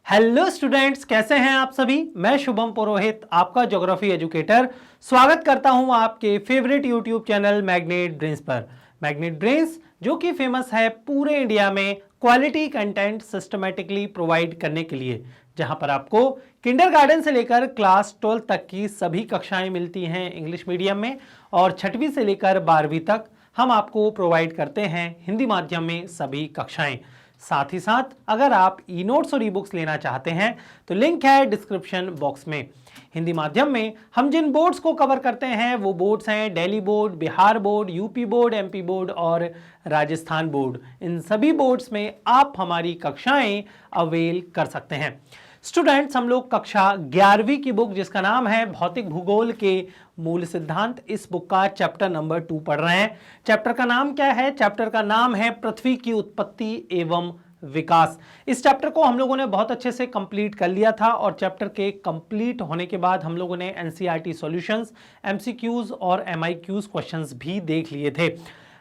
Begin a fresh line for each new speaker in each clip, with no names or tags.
Hello students, कैसे हैं आप सभी। मैं शुभम पुरोहित, आपका ज्योग्राफी एजुकेटर, स्वागत करता हूं आपके favourite YouTube channel magnet brains पर। मैग्नेट ब्रेन्स जो कि फेमस है पूरे इंडिया में क्वालिटी कंटेंट सिस्टमेटिकली प्रोवाइड करने के लिए, जहां पर आपको किंडरगार्टन से लेकर क्लास 12 तक की सभी कक्षाएं मिलती हैं इंग्लिश मीडियम में, और 6वीं से लेकर 12वीं तक हम आपको प्रोवाइड करते हैं हिंदी माध्यम में सभी कक्षाएं। साथ ही साथ अगर आप ई नोट्स और ई बुक्स लेना चाहते हैं तो लिंक है डिस्क्रिप्शन बॉक्स में। हिंदी माध्यम में हम जिन बोर्ड्स को कवर करते हैं वो बोर्ड्स हैं Delhi board, Bihar board, UP board, MP board और राजस्थान बोर्ड। इन सभी बोर्ड्स में आप हमारी कक्षाएं अवेल कर सकते हैं। स्टूडेंट्स, हम लोग कक्षा 11वीं की बुक जिसका नाम है भौतिक भूगोल के मूल सिद्धांत, इस बुक का चैप्टर नंबर 2 पढ़ रहे हैं। चैप्टर का नाम क्या है? चैप्टर का नाम है पृथ्वी की उत्पत्ति एवं विकास। इस चैप्टर को हम लोगों ने बहुत अच्छे से कंप्लीट कर लिया था, और चैप्टर के कंप्लीट होने के बाद हम लोगों ने एनसीईआरटी सॉल्यूशंस, एमसीक्यूज और एमआईक्यूज क्वेश्चंस भी देख लिए थे।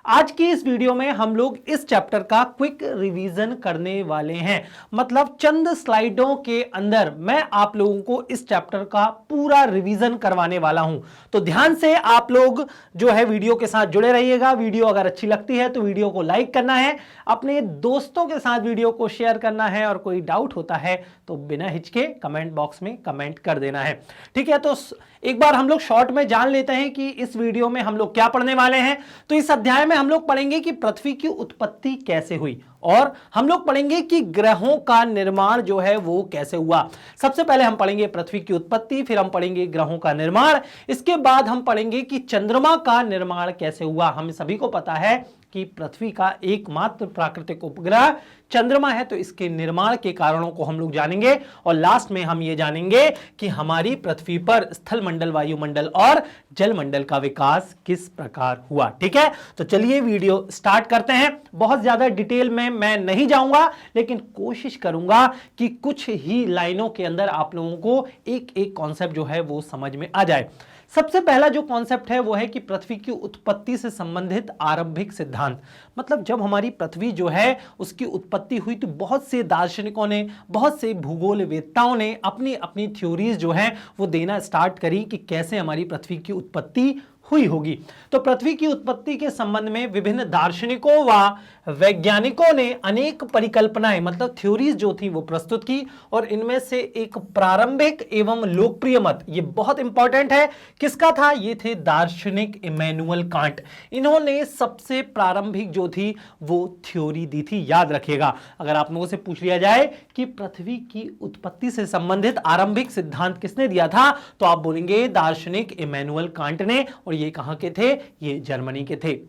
आज की इस वीडियो में हम लोग इस चैप्टर का क्विक रिवीजन करने वाले हैं। मतलब चंद स्लाइडों के अंदर मैं आप लोगों को इस चैप्टर का पूरा रिवीजन करवाने वाला हूं। तो ध्यान से आप लोग जो है वीडियो के साथ जुड़े रहिएगा। वीडियो अगर अच्छी लगती है तो वीडियो को लाइक करना है, अपने दोस्तों के साथ वीडियो को शेयर करना है, और कोई डाउट होता है तो बिना हिचके कमेंट बॉक्स में कमेंट कर देना है। ठीक है, तो एक बार हम लोग शॉर्ट में जान लेते हैं कि इस वीडियो में हम लोग क्या पढ़ने वाले हैं। तो इस अध्याय में हम लोग पढ़ेंगे कि पृथ्वी की उत्पत्ति कैसे हुई, और हम लोग पढ़ेंगे कि ग्रहों का निर्माण जो है वो कैसे हुआ। सबसे पहले हम पढ़ेंगे पृथ्वी की उत्पत्ति, फिर हम पढ़ेंगे ग्रहों का निर्माण, इसके बाद हम पढ़ेंगे कि चंद्रमा का निर्माण कैसे हुआ। हम सभी को पता है कि पृथ्वी का एकमात्र प्राकृतिक उपग्रह चंद्रमा है, तो इसके निर्माण के कारणों को हम लोग जानेंगे, और लास्ट में हम ये जानेंगे कि हमारी पृथ्वी पर स्थल मंडल, वायुमंडल और जलमंडल का विकास किस प्रकार हुआ। ठीक है, तो चलिए वीडियो स्टार्ट करते हैं। बहुत ज्यादा डिटेल में मैं नहीं जाऊंगा, लेकिन कोशिश करूंगा कि कुछ ही लाइनों के अंदर आप लोगों को एक एक कॉन्सेप्ट जो है वो समझ में आ जाए। सबसे पहला जो कॉन्सेप्ट है वो है कि पृथ्वी की उत्पत्ति से संबंधित आरंभिक सिद्धांत। मतलब जब हमारी पृथ्वी जो है उसकी उत्पत्ति हुई तो बहुत से दार्शनिकों ने, बहुत से भूगोलवेत्ताओं ने अपनी अपनी थ्योरीज जो है वो देना स्टार्ट करी कि कैसे हमारी पृथ्वी की उत्पत्ति हुई होगी। तो पृथ्वी की उत्पत्ति के संबंध में विभिन्न दार्शनिकों व वैज्ञानिकों ने अनेक परिकल्पनाएं, मतलब थ्योरीज जो थी वो प्रस्तुत की, और इनमें से एक प्रारंभिक एवं लोकप्रिय मत, ये बहुत इंपॉर्टेंट है, किसका था? ये थे दार्शनिक इमैनुअल कांट। इन्होंने सबसे प्रारंभिक जो थी वो थ्योरी दी थी। याद रखिएगा, अगर आप लोगों से पूछ लिया जाए कि पृथ्वी की उत्पत्ति से संबंधित आरंभिक सिद्धांत किसने दिया था, तो आप बोलेंगे दार्शनिक इमैनुअल कांट ने, और ये कहां के थे? ये जर्मनी के थे।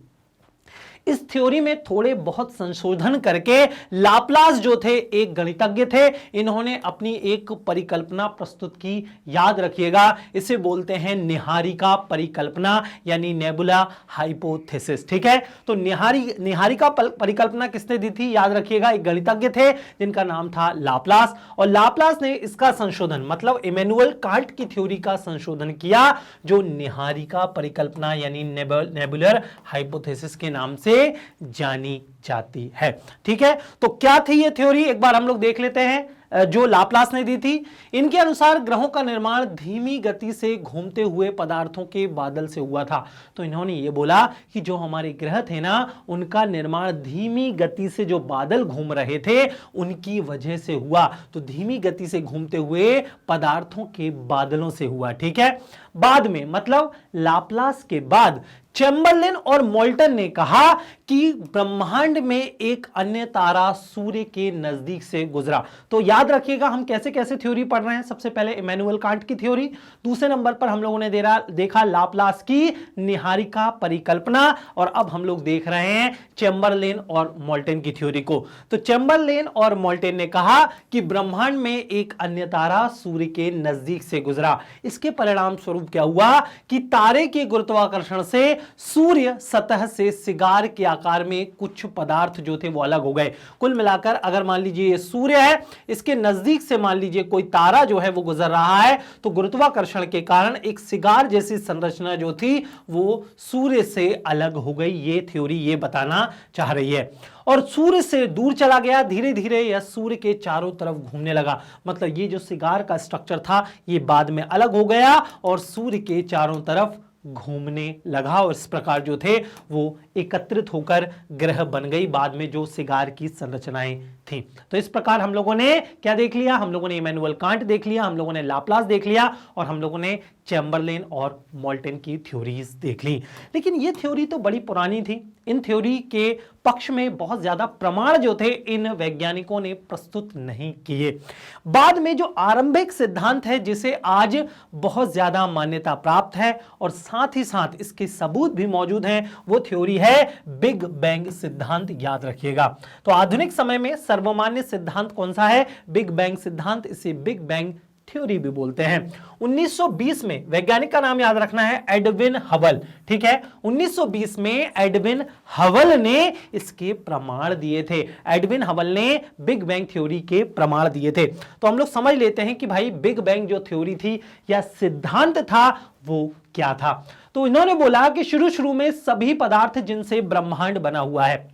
इस थ्योरी में थोड़े बहुत संशोधन करके लाप्लास जो थे एक गणितज्ञ थे, इन्होंने अपनी एक परिकल्पना प्रस्तुत की। याद रखिएगा, इसे बोलते हैं निहारिका परिकल्पना, यानी नेबुला हाइपोथेसिस। ठीक है, तो निहारिका परिकल्पना किसने दी थी? याद रखिएगा, एक गणितज्ञ थे जिनका नाम था लाप्लास, और लाप्लास ने इसका संशोधन, मतलब इमैनुअल कांट की थ्योरी का संशोधन किया, जो निहारिका परिकल्पना यानी नेबुलर हाइपोथेसिस के नाम से जानी जाती है। ठीक है, तो क्या थी ये थ्योरी, एक बार हम लोग देख लेते हैं जो लाप्लास ने दी थी। इनके अनुसार ग्रहों का निर्माण धीमी गति से घूमते हुए पदार्थों के बादल से हुआ था। तो इन्होंने ये बोला कि जो हमारे ग्रह थे ना, उनका निर्माण धीमी गति से जो बादल घूम रहे थे उनकी वजह से हुआ। तो धीमी गति से घूमते हुए पदार्थों के बादलों से हुआ। ठीक है, बाद में, मतलब लाप्लास के बाद चैम्बरलेन और मोल्टन ने कहा कि ब्रह्मांड में एक अन्य तारा सूर्य के नजदीक से गुजरा। तो याद रखिएगा, हम कैसे कैसे थ्योरी पढ़ रहे हैं। सबसे पहले इमैनुअल कांट की थ्योरी, दूसरे नंबर पर हम लोगों ने देखा लाप्लास की निहारिका परिकल्पना, और अब हम लोग देख रहे हैं चैम्बरलेन और मोल्टन की थ्योरी को। तो चैम्बरलेन और मोल्टन ने कहा कि ब्रह्मांड में एक अन्य तारा सूर्य के नजदीक से गुजरा। इसके परिणाम स्वरूप क्या हुआ कि तारे के गुरुत्वाकर्षण से सूर्य सतह से सिगार के आकार में कुछ पदार्थ जो थे वो अलग हो गए। कुल मिलाकर अगर मान लीजिए ये सूर्य है, इसके नजदीक से मान लीजिए कोई तारा जो है वो गुजर रहा है, तो गुरुत्वाकर्षण के कारण एक सिगार जैसी संरचना जो थी वो सूर्य से अलग हो गई। ये थ्योरी ये बताना चाह रही है। और सूर्य से दूर चला गया। धीरे धीरे यह सूर्य के चारों तरफ घूमने लगा। मतलब ये जो सिगार का स्ट्रक्चर था ये बाद में अलग हो गया और सूर्य के चारों तरफ घूमने लगा और इस प्रकार जो थे वो एकत्रित होकर ग्रह बन गई बाद में जो सिगार की संरचनाएं थी। तो इस प्रकार हम लोगों ने क्या देख लिया, हम लोगों ने इमैनुअल कांट देख लिया, हम लोगों ने लाप्लास देख लिया और हम लोगों ने चैम्बरलेन और मोल्टन की थ्योरीज देख ली। लेकिन ये थ्योरी तो बड़ी पुरानी थी। इन थ्योरी के पक्ष में बहुत ज्यादा प्रमाण जो थे इन वैज्ञानिकों ने प्रस्तुत नहीं किए। बाद में जो आरंभिक सिद्धांत है जिसे आज बहुत ज्यादा मान्यता प्राप्त है और साथ ही साथ इसके सबूत भी मौजूद हैं, वो थ्योरी है बिग बैंग सिद्धांत। याद रखिएगा। तो आधुनिक समय में सर्वमान्य सिद्धांत कौन सा है? बिग बैंग सिद्धांत। इसे बिग बैंग थ्योरी भी बोलते हैं। 1920 में वैज्ञानिक का नाम याद रखना है एडविन हबल। ठीक है, 1920 में एडविन हबल ने इसके प्रमाण दिए थे। एडविन हबल ने बिग बैंग थ्योरी के प्रमाण दिए थे। तो हम लोग समझ लेते हैं कि भाई बिग बैंग जो थ्योरी थी या सिद्धांत था वो क्या था। तो इन्होंने बोला कि शुरू में सभी पदार्थ जिनसे ब्रह्मांड बना हुआ है,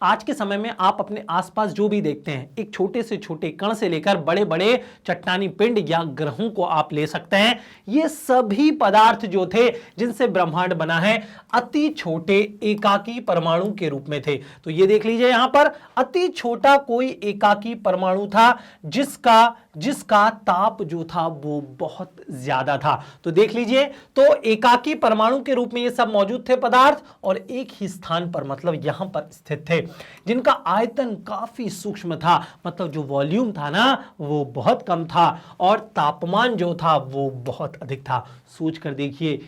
आज के समय में आप अपने आसपास जो भी देखते हैं, एक छोटे से छोटे कण से लेकर बड़े बड़े चट्टानी पिंड या ग्रहों को आप ले सकते हैं, ये सभी पदार्थ जो थे जिनसे ब्रह्मांड बना है अति छोटे एकाकी परमाणु के रूप में थे। तो ये देख लीजिए यहां पर अति छोटा कोई एकाकी परमाणु था जिसका ताप जो था वो बहुत ज्यादा था। तो देख लीजिए, तो एकाकी परमाणु के रूप में ये सब मौजूद थे पदार्थ और एक ही स्थान पर मतलब यहां पर स्थित थे, जिनका आयतन काफी सूक्ष्म था। मतलब जो वॉल्यूम था ना वो बहुत कम था और तापमान जो था वो बहुत अधिक था। सोच कर देखिए,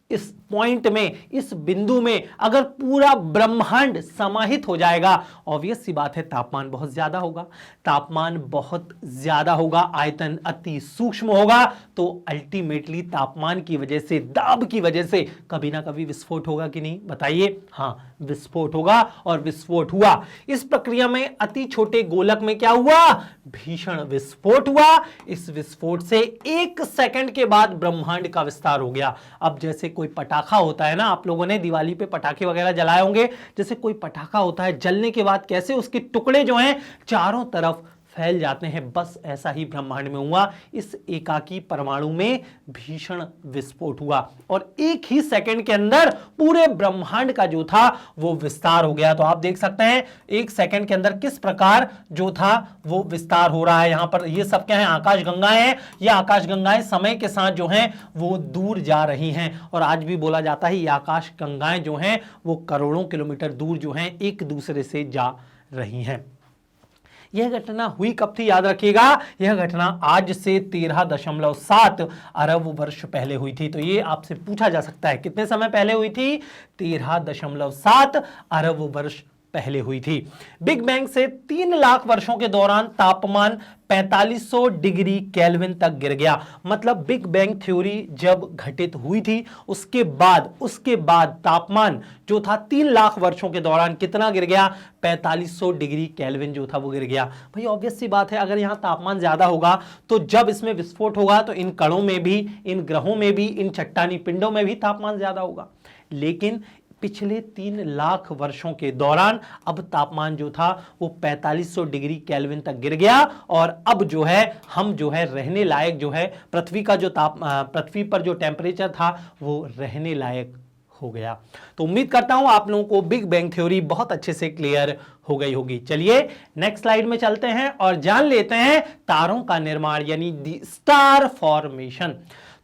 इस पॉइंट में, इस बिंदु में अगर पूरा ब्रह्मांड समाहित हो जाएगा, ऑब्वियस सी बात है तापमान बहुत ज्यादा होगा। तापमान बहुत ज्यादा होगा, आयतन अति सूक्ष्म होगा, तो अल्टीमेटली तापमान की वजह से, दाब की वजह से कभी ना कभी विस्फोट होगा कि नहीं? बताइए। हाँ, विस्फोट होगा और विस्फोट हुआ। इस प्रक्रिया में अति छोटे गोलक में क्या हुआ? भीषण विस्फोट हुआ। इस विस्फोट से 1 सेकंड के बाद ब्रह्मांड का विस्तार हो गया। अब जैसे कोई पटाखा होता है ना, आप लोगों ने दिवाली पे पटाखे वगैरह जलाए होंगे, जैसे कोई पटाखा होता है, जलने के बाद कैसे उसके टुकड़े जो हैं चारों तरफ फैल जाते हैं, बस ऐसा ही ब्रह्मांड में हुआ। इस एकाकी परमाणु में भीषण विस्फोट हुआ और 1 ही सेकंड के अंदर पूरे ब्रह्मांड का जो था वो विस्तार हो गया। तो आप देख सकते हैं 1 सेकंड के अंदर किस प्रकार जो था वो विस्तार हो रहा है। यहां पर ये सब क्या है? आकाशगंगाएं हैं। ये आकाशगंगाएं समय के साथ जो हैं वो दूर जा रही हैं और आज भी बोला जाता है ये आकाशगंगाएं जो हैं वो करोड़ों किलोमीटर दूर जो हैं एक दूसरे से जा रही हैं। यह घटना हुई कब थी? याद रखिएगा, यह घटना आज से 13.7 अरब वर्ष पहले हुई थी। तो ये आपसे पूछा जा सकता है कितने समय पहले हुई थी? 13.7 अरब वर्ष पहले हुई थी। बिग बैंग से 3 लाख वर्षों के दौरान तापमान 4500 डिग्री केल्विन तक गिर गया। मतलब बिग बैंग थ्योरी जब घटित हुई थी उसके बाद तापमान जो था 3 लाख वर्षों के दौरान कितना गिर गया? 4500 डिग्री केल्विन जो था वो गिर गया। भाई ऑब्वियस सी बात है, अगर यहां तापमान ज्यादा होगा तो जब इसमें विस्फोट होगा तो इन कणों में भी, इन ग्रहों में भी, इन चट्टानी पिंडों में भी तापमान ज्यादा होगा। लेकिन पिछले 3 लाख वर्षों के दौरान अब तापमान जो था वो 4500 डिग्री केल्विन तक गिर गया और अब जो है हम जो है रहने लायक जो है पृथ्वी पर जो टेम्परेचर था वो रहने लायक हो गया। तो उम्मीद करता हूं आप लोगों को बिग बैंग थ्योरी बहुत अच्छे से क्लियर हो गई होगी। चलिए नेक्स्ट स्लाइड में चलते हैं और जान लेते हैं तारों का निर्माण यानी द स्टार फॉर्मेशन।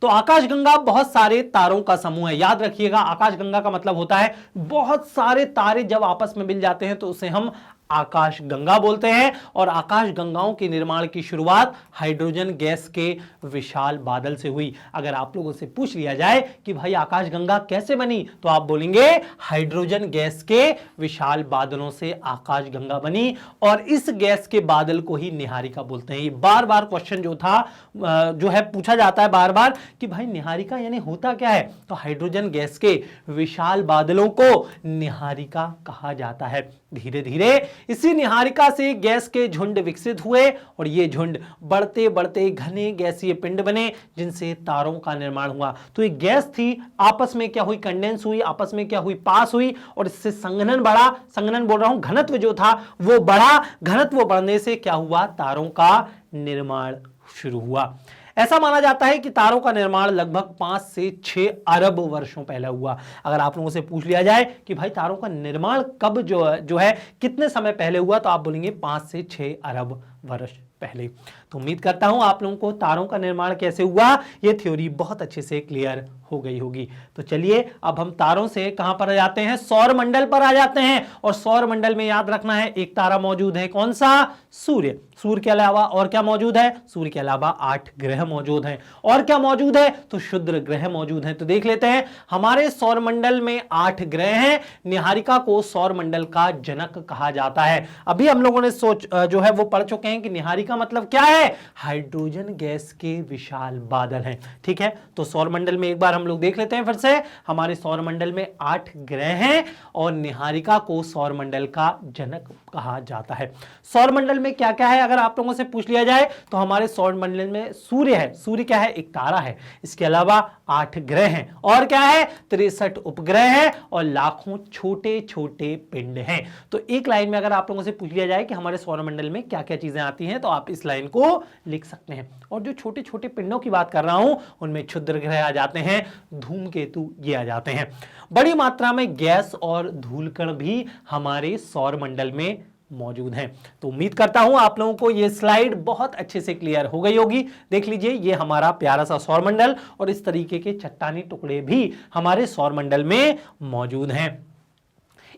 तो आकाशगंगा बहुत सारे तारों का समूह है। याद रखिएगा, आकाशगंगा का मतलब होता है बहुत सारे तारे जब आपस में मिल जाते हैं तो उसे हम आकाशगंगा बोलते हैं। और आकाशगंगाओं के निर्माण की शुरुआत हाइड्रोजन गैस के विशाल बादल से हुई। अगर आप लोगों से पूछ लिया जाए कि भाई आकाशगंगा कैसे बनी, तो आप बोलेंगे हाइड्रोजन गैस के विशाल बादलों से आकाशगंगा बनी और इस गैस के बादल को ही निहारिका बोलते हैं। ये बार बार क्वेश्चन जो है पूछा जाता है बार बार कि भाई निहारिका यानी होता क्या है? तो हाइड्रोजन गैस के विशाल बादलों को निहारिका कहा जाता है। धीरे धीरे इसी निहारिका से गैस के झुंड विकसित हुए और ये झुंड बढ़ते बढ़ते घने गैसीय पिंड बने जिनसे तारों का निर्माण हुआ। तो एक गैस थी, आपस में क्या हुई, कंडेंस हुई, आपस में क्या हुई, पास हुई और इससे संघनन बढ़ा, संघनन बोल रहा हूं, घनत्व जो था वो बढ़ा, घनत्व बढ़ने से क्या हुआ, तारों का निर्माण शुरू हुआ। ऐसा माना जाता है कि तारों का निर्माण लगभग 5 से 6 अरब वर्षों पहले हुआ। अगर आप लोगों से पूछ लिया जाए कि भाई तारों का निर्माण कब जो है कितने समय पहले हुआ, तो आप बोलेंगे 5 से 6 अरब वर्ष पहले। तो उम्मीद करता हूं आप लोगों को तारों का निर्माण कैसे हुआ ये थ्योरी बहुत अच्छे से क्लियर हो गई होगी। तो चलिए अब हम तारों से कहां पर आ जाते हैं, सौर मंडल पर आ जाते हैं। और सौर मंडल में याद रखना है एक तारा मौजूद है, कौन सा, सूर्य। सूर्य के अलावा और क्या मौजूद है, सूर्य के अलावा 8 ग्रह मौजूद हैं। और क्या मौजूद है, तो क्षुद्र ग्रह मौजूद हैं। तो देख लेते हैं, हमारे सौर मंडल में 8 ग्रह हैं। निहारिका को सौर मंडल का जनक कहा जाता है। अभी हम लोगों ने जो है वो पढ़ चुके हैं कि निहारिका मतलब क्या है, हाइड्रोजन गैस के विशाल बादल हैं। ठीक है, तो सौर मंडल में एक बार हम लोग देख लेते हैं फिर से। हमारे सौर मंडल में 8 ग्रह हैं और निहारिका को सौर मंडल का जनक कहा जाता है। सौर मंडल में क्या क्या है अगर आप लोगों से पूछ लिया जाए, तो हमारे सौर मंडल में सूर्य है। सूर्य क्या है, एक तारा है। इसके अलावा 8 ग्रह हैं और क्या है, 63 उपग्रह हैं और लाखों छोटे छोटे पिंड हैं। तो एक लाइन में अगर आप लोगों से पूछ लिया जाए कि हमारे सौर मंडल में क्या क्या चीजें आती हैं, तो आप इस लाइन को लिख सकते हैं। और जो छोटे छोटे पिंडों की बात कर रहा हूं उनमें क्षुद्र ग्रह आ जाते हैं, धूमकेतु ये आ जाते हैं। बड़ी मात्रा में गैस और धूलकण भी हमारे सौर मंडल में मौजूद हैं। तो उम्मीद करता हूं आप लोगों को यह स्लाइड बहुत अच्छे से क्लियर हो गई होगी। देख लीजिए, ये हमारा प्यारा सा सौर मंडल और इस तरीके के चट्टानी टुकड़े भी हमारे सौर मंडल में मौजूद हैं।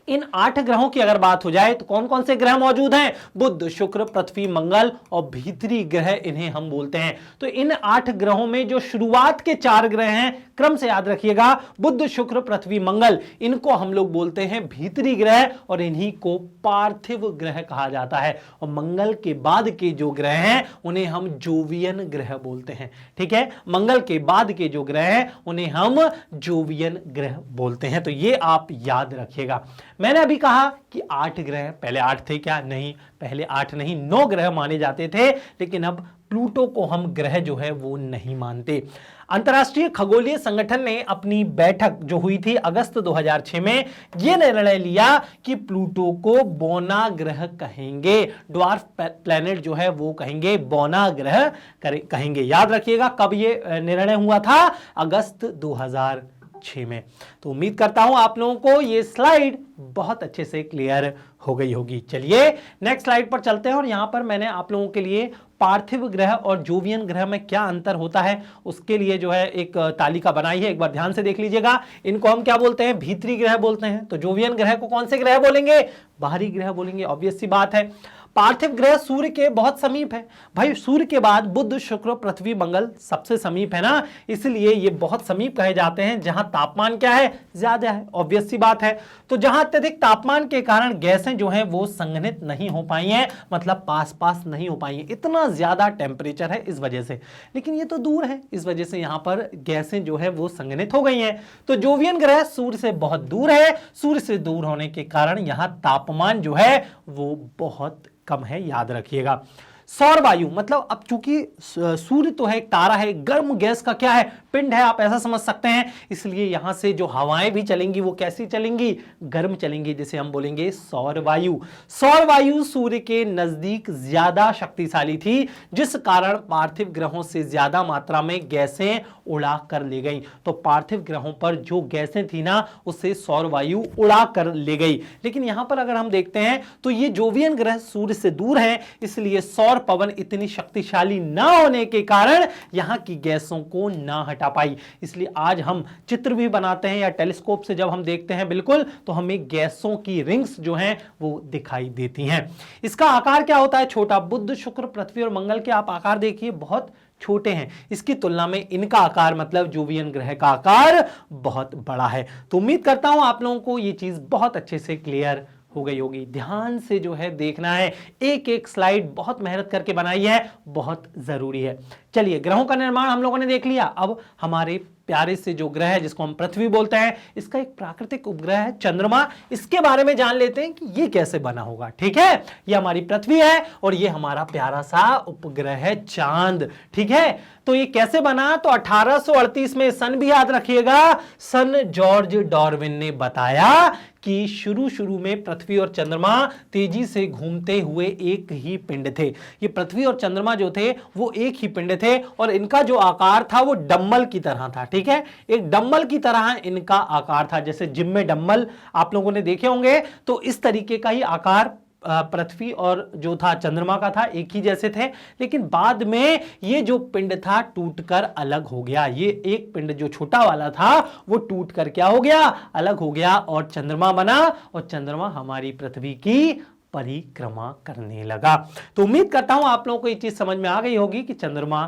इन 8 ग्रहों की अगर बात हो जाए तो कौन कौन से ग्रह मौजूद हैं, बुध, शुक्र, पृथ्वी, मंगल और भीतरी ग्रह इन्हें हम बोलते हैं। तो इन 8 ग्रहों में जो शुरुआत के 4 ग्रह हैं, क्रम से याद रखिएगा, बुध, शुक्र, पृथ्वी, मंगल, इनको हम लोग बोलते हैं भीतरी ग्रह और इन्हीं को पार्थिव ग्रह कहा जाता है। और मंगल के बाद के जो ग्रह हैं उन्हें हम जोवियन ग्रह बोलते हैं। ठीक है, मंगल के बाद के जो ग्रह हैं उन्हें हम जोवियन ग्रह बोलते हैं। तो ये आप याद रखिएगा। मैंने अभी कहा कि 8 ग्रह, पहले 8 थे क्या, नहीं, पहले 8 नहीं 9 ग्रह माने जाते थे, लेकिन अब प्लूटो को हम ग्रह जो है वो नहीं मानते। अंतर्राष्ट्रीय खगोलीय संगठन ने अपनी बैठक जो हुई थी अगस्त 2006 में यह निर्णय लिया कि प्लूटो को बौना ग्रह कहेंगे, ड्वार्फ प्लैनेट जो है वो कहेंगे, बौना ग्रह कहेंगे। याद रखिएगा कब ये निर्णय हुआ था, अगस्त 2006 में। तो उम्मीद करता हूं आप लोगों को ये स्लाइड बहुत अच्छे से क्लियर हो गई होगी। चलिए नेक्स्ट स्लाइड पर चलते हैं और यहां पर मैंने आप लोगों के लिए पार्थिव ग्रह और जोवियन ग्रह में क्या अंतर होता है उसके लिए जो है एक तालिका बनाई है, एक बार ध्यान से देख लीजिएगा। इनको हम क्या बोलते हैं, भीतरी ग्रह बोलते हैं। तो जोवियन ग्रह को कौन से ग्रह बोलेंगे, बाहरी ग्रह बोलेंगे, ऑब्वियस सी बात है। पार्थिव ग्रह सूर्य के बहुत समीप है भाई, सूर्य के बाद बुध, शुक्र, पृथ्वी, मंगल सबसे समीप है ना, इसलिए ये बहुत समीप कहे जाते हैं। जहां तापमान क्या है, ज्यादा है, ऑब्वियस सी बात है। तो जहां अत्यधिक तापमान के कारण गैसें जो हैं वो संघनित नहीं हो पाई हैं, मतलब पास पास नहीं हो पाई हैं, इतना ज्यादा टेम्परेचर है इस वजह से। लेकिन ये तो दूर है, इस वजह से यहां पर गैसें जो है वो संघनित हो गई हैं। तो जोवियन ग्रह सूर्य से बहुत दूर है, सूर्य से दूर होने के कारण यहां तापमान जो है वो बहुत कम है, याद रखिएगा। सौर वायु मतलब अब चूंकि सूर्य तो है, एक तारा है, गर्म गैस का क्या है, पिंड है, आप ऐसा समझ सकते हैं। इसलिए यहां से जो हवाएं भी चलेंगी वो कैसी चलेंगी, गर्म चलेंगी, जिसे हम बोलेंगे सौर वायु। सौर वायु सूर्य के नजदीक ज्यादा शक्तिशाली थी, जिस कारण पार्थिव ग्रहों से ज्यादा मात्रा में गैसें उड़ा कर ले गई। तो पार्थिव ग्रहों पर जो गैसें थी ना, उससे सौर वायु उड़ा कर ले गई। लेकिन यहां पर अगर हम देखते हैं तो ये जोवियन ग्रह सूर्य से दूर हैं, इसलिए सौर पवन इतनी शक्तिशाली ना होने के कारण यहां की गैसों को ना हटा पाई। इसलिए आज हम चित्र भी बनाते हैं या टेलीस्कोप से जब हम देखते हैं बिल्कुल, तो हमें गैसों की रिंग्स जो हैं वो दिखाई देती हैं। इसका आकार क्या होता है, छोटा। बुध, शुक्र, पृथ्वी और मंगल के आप आकार देखिए बहुत छोटे हैं, इसकी तुलना में इनका आकार मतलब जोवियन ग्रह का आकार बहुत बड़ा है। तो उम्मीद करता हूं आप लोगों को यह चीज बहुत अच्छे से क्लियर हो गई होगी। ध्यान से जो है देखना है, एक एक स्लाइड बहुत मेहनत करके बनाई है, बहुत जरूरी है। चलिए ग्रहों का निर्माण हम लोगों ने देख लिया, अब हमारे प्यारे से जो ग्रह है जिसको हम पृथ्वी बोलते हैं, इसका एक प्राकृतिक उपग्रह है चंद्रमा। इसके बारे में जान लेते हैं कि ये कैसे बना होगा। ठीक है, ये हमारी पृथ्वी है और ये हमारा प्यारा सा उपग्रह है चांद। ठीक है, तो ये कैसे बना, तो 1838 में सन भी याद रखिएगा, सन जॉर्ज डार्विन ने बताया कि शुरू में पृथ्वी और चंद्रमा तेजी से घूमते हुए एक ही पिंड थे। ये पृथ्वी और चंद्रमा जो थे वो एक ही पिंड थे और इनका जो आकार था वो डम्बल की तरह था। ठीक है, एक डम्बल की तरह इनका आकार था, जैसे जिम में डम्बल आप लोगों ने देखे होंगे, तो इस तरीके का ही आकार पृथ्वी और जो था चंद्रमा का था, एक ही जैसे थे। लेकिन बाद में ये जो पिंड था टूटकर अलग हो गया। ये एक पिंड जो छोटा वाला था वो टूटकर क्या हो गया, अलग हो गया और चंद्रमा बना और चंद्रमा हमारी पृथ्वी की परिक्रमा करने लगा। तो उम्मीद करता हूं आप लोगों को ये चीज समझ में आ गई होगी कि चंद्रमा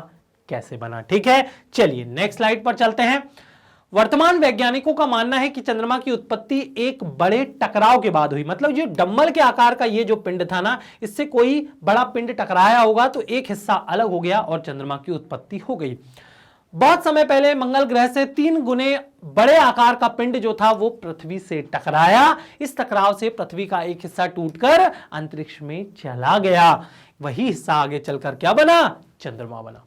कैसे बना। ठीक है, चलिए नेक्स्ट स्लाइड पर चलते हैं। वर्तमान वैज्ञानिकों का मानना है कि चंद्रमा की उत्पत्ति एक बड़े टकराव के बाद हुई। मतलब जो डम्बल के आकार का ये जो पिंड था ना, इससे कोई बड़ा पिंड टकराया होगा तो एक हिस्सा अलग हो गया और चंद्रमा की उत्पत्ति हो गई। बहुत समय पहले मंगल ग्रह से 3 गुने बड़े आकार का पिंड जो था वो पृथ्वी से टकराया। इस टकराव से पृथ्वी का एक हिस्सा टूटकर अंतरिक्ष में चला गया। वही हिस्सा आगे चलकर क्या बना, चंद्रमा बना।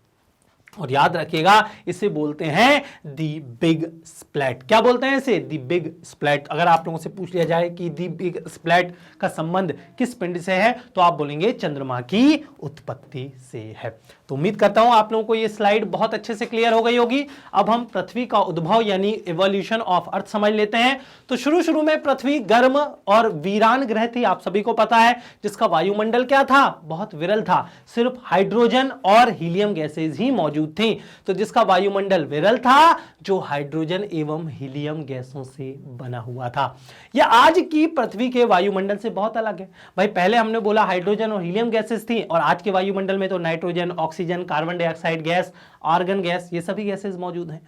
और याद रखिएगा इसे बोलते हैं दी बिग स्प्लैट। क्या बोलते हैं इसे, दी बिग स्प्लैट। अगर आप लोगों से पूछ लिया जाए कि दी बिग स्प्लैट का संबंध किस पिंड से है तो आप बोलेंगे चंद्रमा की उत्पत्ति से है। तो उम्मीद करता हूं आप लोगों को ये स्लाइड बहुत अच्छे से क्लियर हो गई होगी। अब हम पृथ्वी का उद्भव यानी इवोल्यूशन ऑफ अर्थ समझ लेते हैं। तो शुरू में पृथ्वी गर्म और वीरान ग्रह थी, आप सभी को पता है, जिसका वायुमंडल क्या था, बहुत विरल था। सिर्फ हाइड्रोजन और हीलियम गैसेज ही मौजूद थी। तो जिसका वायुमंडल विरल था, जो हाइड्रोजन एवं हीलियम गैसों से बना हुआ था। यह आज की पृथ्वी के वायुमंडल से बहुत अलग है। भाई पहले हमने बोला हाइड्रोजन और हीलियम गैसेस थी और आज के वायुमंडल में तो nitrogen, oxygen, carbon dioxide gas, argon gas, ये सभी गैसेस मौजूद हैं।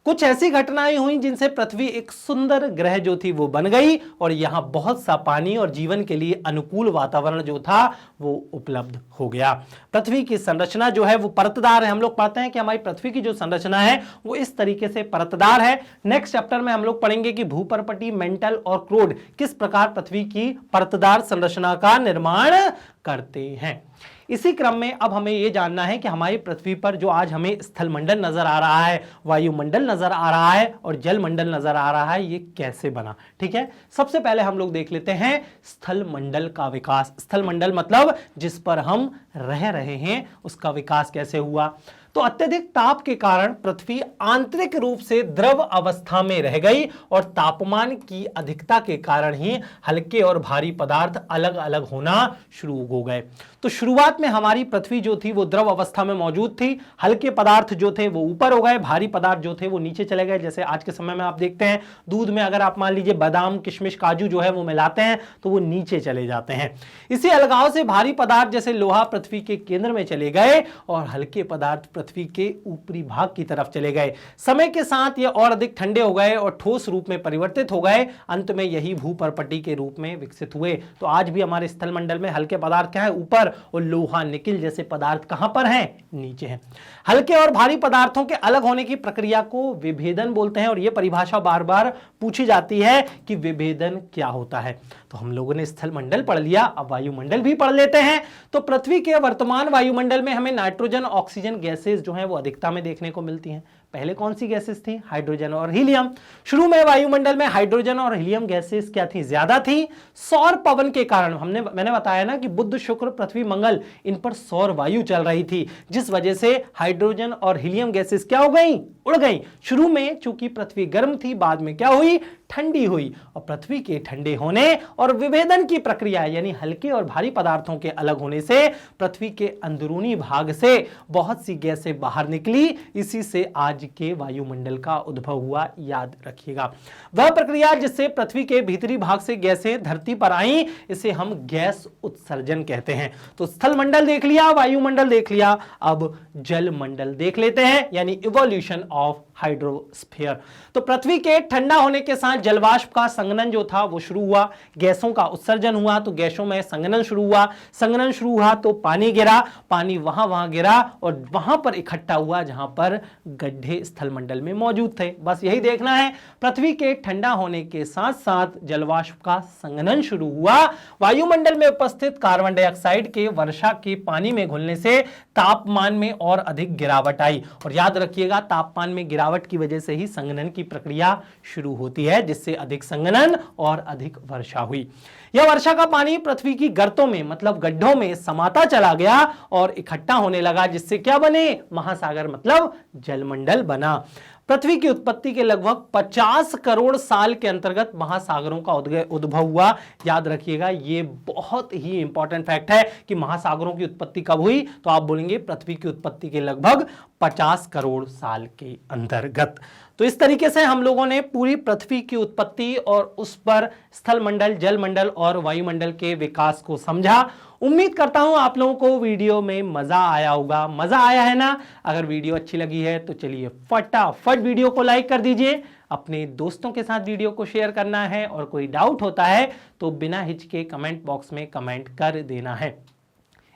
कुछ ऐसी घटनाएं हुई जिनसे पृथ्वी एक सुंदर ग्रह जो थी वो बन गई और यहां बहुत सा पानी और जीवन के लिए अनुकूल वातावरण जो था वो उपलब्ध हो गया। पृथ्वी की संरचना जो है वो परतदार है। हम लोग पढ़ते हैं कि हमारी पृथ्वी की जो संरचना है वो इस तरीके से परतदार है। नेक्स्ट चैप्टर में हम लोग पढ़ेंगे कि भूपर्पटी, मेंटल और क्रोड किस प्रकार पृथ्वी की परतदार संरचना का निर्माण करते हैं। इसी क्रम में अब हमें यह जानना है कि हमारी पृथ्वी पर जो आज हमें स्थलमंडल नजर आ रहा है, वायुमंडल नजर आ रहा है और जलमंडल नजर आ रहा है, ये कैसे बना। ठीक है, सबसे पहले हम लोग देख लेते हैं स्थलमंडल का विकास। स्थलमंडल मतलब जिस पर हम रह रहे हैं उसका विकास कैसे हुआ। तो अत्यधिक ताप के कारण पृथ्वी आंतरिक रूप से द्रव अवस्था में रह गई और तापमान की अधिकता के कारण ही हल्के और भारी पदार्थ अलग अलग होना शुरू हो गए। तो शुरुआत में हमारी पृथ्वी जो थी वो द्रव अवस्था में मौजूद थी। हल्के पदार्थ जो थे वो ऊपर हो गए, भारी पदार्थ जो थे वो नीचे चले गए। जैसे आज के समय में आप देखते हैं दूध में अगर आप मान लीजिए बादाम, किशमिश, काजू जो है वो मिलाते हैं तो वो नीचे चले जाते हैं। इसी अलगाव से भारी पदार्थ जैसे लोहा पृथ्वी के केंद्र में चले गए और हल्के पदार्थ पृथ्वी के ऊपरी भाग की तरफ चले गए। समय के साथ ये और अधिक ठंडे हो गए और ठोस रूप में परिवर्तित हो गए। अंत में यही भूपर्पटी के रूप में विकसित हुए। तो आज भी हमारे स्थलमंडल में हल्के पदार्थ क्या है, ऊपर, और लोहा, निकिल जैसे पदार्थ कहां पर हैं, नीचे हैं। हल्के और भारी पदार्थों के अलग होने की प्रक्रिया को विभेदन बोलते हैं और यह परिभाषा बार बार पूछी जाती है कि विभेदन क्या होता है। तो हम लोगों ने स्थलमंडल पढ़ लिया, अब वायुमंडल भी पढ़ लेते हैं। तो पृथ्वी के वर्तमान वायुमंडल में हमें नाइट्रोजन, ऑक्सीजन गैसेस जो हैं वो अधिकता में देखने को मिलती हैं। पहले कौन सी गैसेस थी, हाइड्रोजन और हीलियम। शुरू में वायुमंडल में हाइड्रोजन और हीलियम गैसेस क्या थी, ज्यादा थी। सौर पवन के कारण मैंने बताया ना कि बुध, शुक्र, पृथ्वी, मंगल, इन पर सौर वायु चल रही थी, जिस वजह से हाइड्रोजन और हीलियम गैसेस क्या हो गई, उड़ गई। शुरू में चूंकि पृथ्वी गर्म थी, बाद में क्या हुई, ठंडी हुई। और पृथ्वी के ठंडे होने और विभेदन की प्रक्रिया यानी हल्के और भारी पदार्थों के अलग होने से पृथ्वी के अंदरूनी भाग से बहुत सी गैसें बाहर निकली। इसी से आज के वायुमंडल का उद्भव हुआ, याद रखिएगा। वह प्रक्रिया जिससे पृथ्वी के भीतरी भाग से गैसें धरती पर आई, इसे हम गैस उत्सर्जन कहते हैं। तो स्थलमंडल देख लिया, वायुमंडल देख लिया, अब जलमंडल देख लेते हैं, यानी इवोल्यूशन ऑफ हाइड्रोस्फीयर। तो पृथ्वी के ठंडा होने के साथ जलवाष्प का संघनन जो था वो शुरू हुआ, गैसों का उत्सर्जन हुआ तो गैसों में संघनन शुरू हुआ, संघनन शुरू हुआ तो पानी गिरा, पानी वहां गिरा और वहां पर इकट्ठा हुआ जहां पर गड्ढे स्थलमंडल में मौजूद थे। बस यही देखना है, पृथ्वी के ठंडा होने के साथ साथ जलवाष्प का संघनन शुरू हुआ, वायुमंडल में उपस्थित कार्बन डाइऑक्साइड के वर्षा के पानी में घुलने से तापमान में और अधिक गिरावट आई। और याद रखिएगा, तापमान में गिरावट की वजह से ही संघनन की प्रक्रिया शुरू होती है, जिससे अधिक संघनन और अधिक वर्षा हुई। यह वर्षा का पानी पृथ्वी की गर्तों में मतलब गड्ढों में समाता चला गया और इकट्ठा होने लगा, जिससे क्या बने, महासागर मतलब जलमंडल बना। पृथ्वी की उत्पत्ति के लगभग 50 करोड़ साल के अंतर्गत महासागरों का उद्भव हुआ। याद रखिएगा, ये बहुत ही इंपॉर्टेंट फैक्ट है कि महासागरों की उत्पत्ति कब हुई, तो आप बोलेंगे पृथ्वी की उत्पत्ति के लगभग 50 करोड़ साल के अंतर्गत। तो इस तरीके से हम लोगों ने पूरी पृथ्वी की उत्पत्ति और उस पर स्थलमंडल, जलमंडल और वायुमंडल के विकास को समझा। उम्मीद करता हूं आप लोगों को वीडियो में मजा आया होगा। मजा आया है ना? अगर वीडियो अच्छी लगी है तो चलिए फटाफट वीडियो को लाइक कर दीजिए, अपने दोस्तों के साथ वीडियो को शेयर करना है और कोई डाउट होता है तो बिना हिचके कमेंट बॉक्स में कमेंट कर देना है।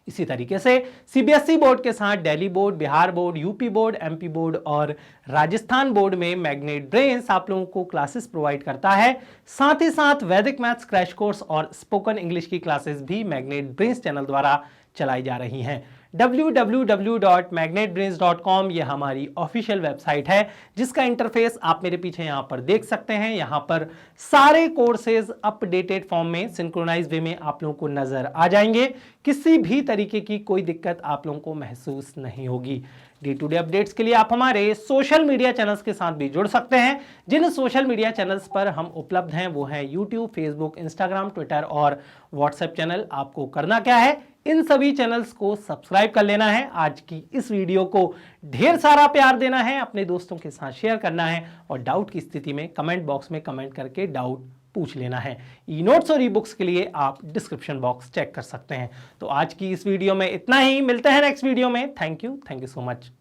इसी तरीके से सीबीएसई बोर्ड के साथ Delhi board, Bihar board, UP board, MP board और राजस्थान बोर्ड में मैग्नेट ब्रेन्स आप लोगों को क्लासेस प्रोवाइड करता है। साथ ही साथ वैदिक मैथ्स क्रैश कोर्स और स्पोकन इंग्लिश की क्लासेस भी मैग्नेट ब्रेन्स चैनल द्वारा चलाई जा रही हैं। www.magnetbrains.com ये हमारी ऑफिशियल वेबसाइट है, जिसका इंटरफेस आप मेरे पीछे यहां पर देख सकते हैं। यहां पर सारे कोर्सेज अपडेटेड फॉर्म में सिंक्रोनाइज वे में आप लोगों को नजर आ जाएंगे। किसी भी तरीके की कोई दिक्कत आप लोगों को महसूस नहीं होगी। डे टू डे अपडेट्स के लिए आप हमारे सोशल मीडिया चैनल्स के साथ भी जुड़ सकते हैं। जिन सोशल मीडिया चैनल्स पर हम उपलब्ध हैं वो हैं यूट्यूब, फेसबुक, इंस्टाग्राम, ट्विटर और व्हाट्सएप चैनल। आपको करना क्या है, इन सभी चैनल्स को सब्सक्राइब कर लेना है। आज की इस वीडियो को ढेर सारा प्यार देना है, अपने दोस्तों के साथ शेयर करना है और डाउट की स्थिति में कमेंट बॉक्स में कमेंट करके डाउट पूछ लेना है। ई नोट्स और ई बुक्स के लिए आप डिस्क्रिप्शन बॉक्स चेक कर सकते हैं। तो आज की इस वीडियो में इतना ही, मिलते हैं नेक्स्ट वीडियो में। Thank you so much.